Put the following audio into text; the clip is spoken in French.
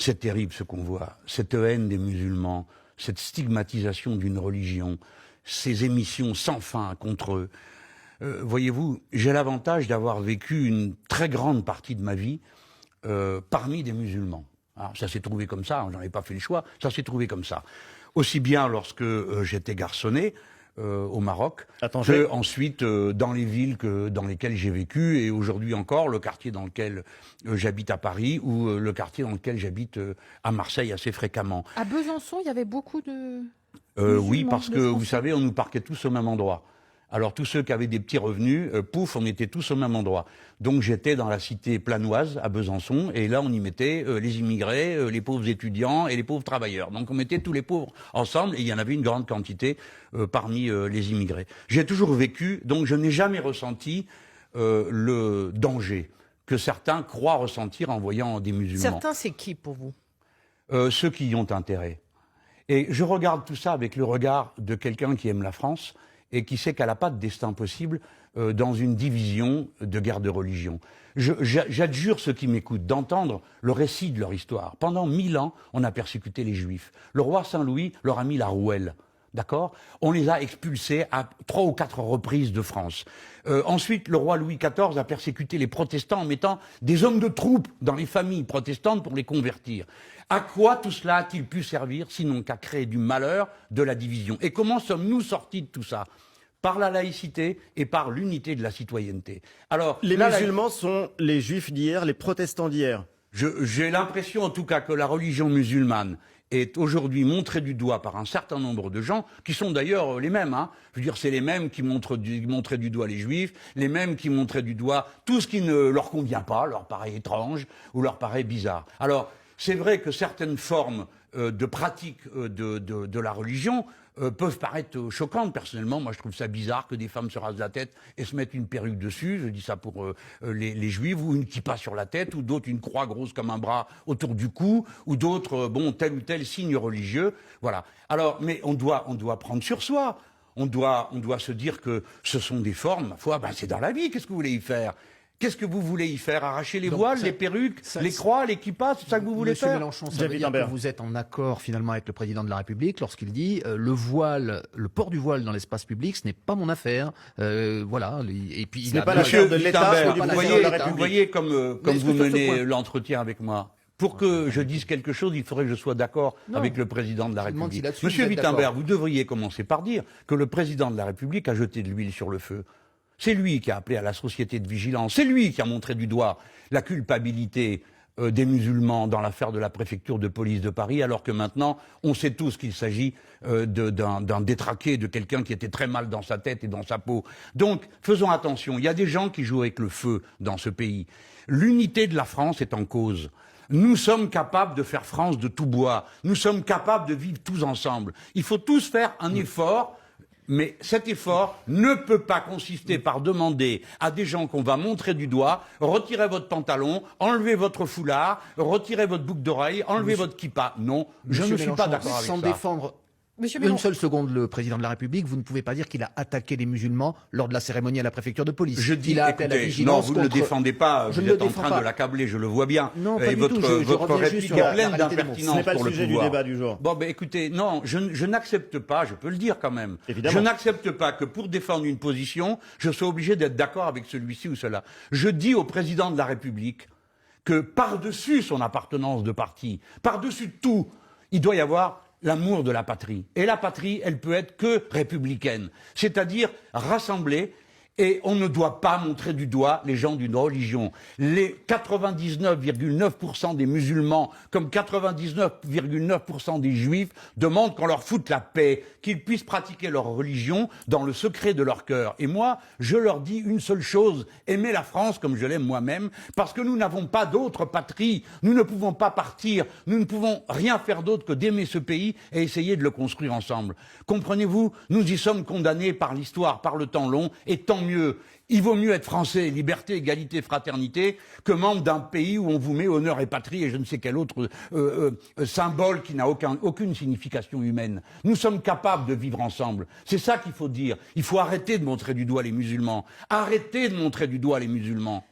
C'est terrible ce qu'on voit, cette haine des musulmans, cette stigmatisation d'une religion, ces émissions sans fin contre eux. Voyez-vous, j'ai l'avantage d'avoir vécu une très grande partie de ma vie parmi des musulmans. Alors, ça s'est trouvé comme ça, j'en ai pas fait le choix, ça s'est trouvé comme ça. Aussi bien lorsque j'étais garçonné au Maroc, que ensuite dans les villes dans lesquelles j'ai vécu, et aujourd'hui encore le quartier dans lequel j'habite à Paris, ou le quartier dans lequel j'habite à Marseille assez fréquemment. À Besançon, il y avait beaucoup de oui, parce que vous savez, on nous parquait tous au même endroit. Alors tous ceux qui avaient des petits revenus, pouf, on était tous au même endroit. Donc j'étais dans la cité planoise à Besançon, et là on y mettait les immigrés, les pauvres étudiants et les pauvres travailleurs. Donc on mettait tous les pauvres ensemble, et il y en avait une grande quantité parmi les immigrés. J'ai toujours vécu, donc je n'ai jamais ressenti le danger que certains croient ressentir en voyant des musulmans. Certains, c'est qui pour vous? Ceux qui y ont intérêt. Et je regarde tout ça avec le regard de quelqu'un qui aime la France, et qui sait qu'elle n'a pas de destin possible dans une division de guerre de religion. J'adjure ceux qui m'écoutent d'entendre le récit de leur histoire. Pendant 1000 ans, on a persécuté les Juifs. Le roi Saint-Louis leur a mis la rouelle. D'accord? On les a expulsés à 3 ou 4 reprises de France. Ensuite, le roi Louis XIV a persécuté les protestants en mettant des hommes de troupe dans les familles protestantes pour les convertir. À quoi tout cela a-t-il pu servir, sinon qu'à créer du malheur, de la division? Et comment sommes-nous sortis de tout ça? Par la laïcité et par l'unité de la citoyenneté. Alors, les musulmans sont les juifs d'hier, les protestants d'hier. J'ai l'impression en tout cas que la religion musulmane est aujourd'hui montrée du doigt par un certain nombre de gens, qui sont d'ailleurs les mêmes. Hein. Je veux dire, c'est les mêmes qui montraient du doigt les juifs, les mêmes qui montraient du doigt tout ce qui ne leur convient pas, leur paraît étrange ou leur paraît bizarre. Alors, c'est vrai que certaines formes de pratique de la religion peuvent paraître choquantes. Personnellement, moi je trouve ça bizarre que des femmes se rasent la tête et se mettent une perruque dessus, je dis ça pour les juifs, ou une kippa sur la tête, ou d'autres une croix grosse comme un bras autour du cou, ou d'autres, bon, tel ou tel signe religieux, voilà. Alors, mais on doit prendre sur soi, on doit se dire que ce sont des formes, ma foi, ben c'est dans la vie, qu'est-ce que vous voulez y faire? Qu'est-ce que vous voulez y faire? Arracher les voiles, les perruques, les croix, les kippas, c'est ça que vous voulez Monsieur faire? Mélenchon, ça veut dire que vous êtes en accord finalement avec le président de la République lorsqu'il dit le voile, le port du voile dans l'espace public, ce n'est pas mon affaire. Voilà. Et puis ce n'est pas l'affaire de l'État, vous voyez comme vous menez l'entretien avec moi. Pour que je dise quelque chose, il faudrait que je sois d'accord avec le président de la République. Monsieur Wittenberg, vous devriez commencer par dire que le président de la République a jeté de l'huile sur le feu. C'est lui qui a appelé à la société de vigilance. C'est lui qui a montré du doigt la culpabilité des musulmans dans l'affaire de la préfecture de police de Paris, alors que maintenant, on sait tous qu'il s'agit d'un détraqué, de quelqu'un qui était très mal dans sa tête et dans sa peau. Donc, faisons attention. Il y a des gens qui jouent avec le feu dans ce pays. L'unité de la France est en cause. Nous sommes capables de faire France de tout bois. Nous sommes capables de vivre tous ensemble. Il faut tous faire un effort. Mais cet effort ne peut pas consister par demander à des gens qu'on va montrer du doigt, retirez votre pantalon, enlevez votre foulard, retirez votre boucle d'oreille, enlevez votre kippa. Non, je ne suis pas d'accord avec ça. Sans défendre une seule seconde le président de la République, vous ne pouvez pas dire qu'il a attaqué les musulmans lors de la cérémonie à la préfecture de police. Je dis, écoutez, non, vous ne le défendez pas, vous êtes en train de l'accabler, je le vois bien. Non, pas et du votre, tout. votre réplique est pleine d'impertinence. Ce n'est pas le pour sujet le du débat du jour. Bon, ben écoutez, non, je n'accepte pas, je peux le dire quand même, évidemment. Je n'accepte pas que pour défendre une position, je sois obligé d'être d'accord avec celui-ci ou cela. Je dis au président de la République que par-dessus son appartenance de parti, par-dessus tout, il doit y avoir l'amour de la patrie. Et la patrie, elle peut être que républicaine, c'est-à-dire rassemblée, et on ne doit pas montrer du doigt les gens d'une religion. Les 99,9% des musulmans, comme 99,9% des juifs, demandent qu'on leur foute la paix, qu'ils puissent pratiquer leur religion dans le secret de leur cœur. Et moi, je leur dis une seule chose, aimez la France comme je l'aime moi-même, parce que nous n'avons pas d'autre patrie, nous ne pouvons pas partir, nous ne pouvons rien faire d'autre que d'aimer ce pays et essayer de le construire ensemble. Comprenez-vous, nous y sommes condamnés par l'histoire, par le temps long, et tant mieux. Il vaut mieux être français, liberté, égalité, fraternité, que membre d'un pays où on vous met honneur et patrie et je ne sais quel autre symbole qui n'a aucune signification humaine. Nous sommes capables de vivre ensemble. C'est ça qu'il faut dire. Il faut arrêter de montrer du doigt les musulmans. Arrêtez de montrer du doigt les musulmans.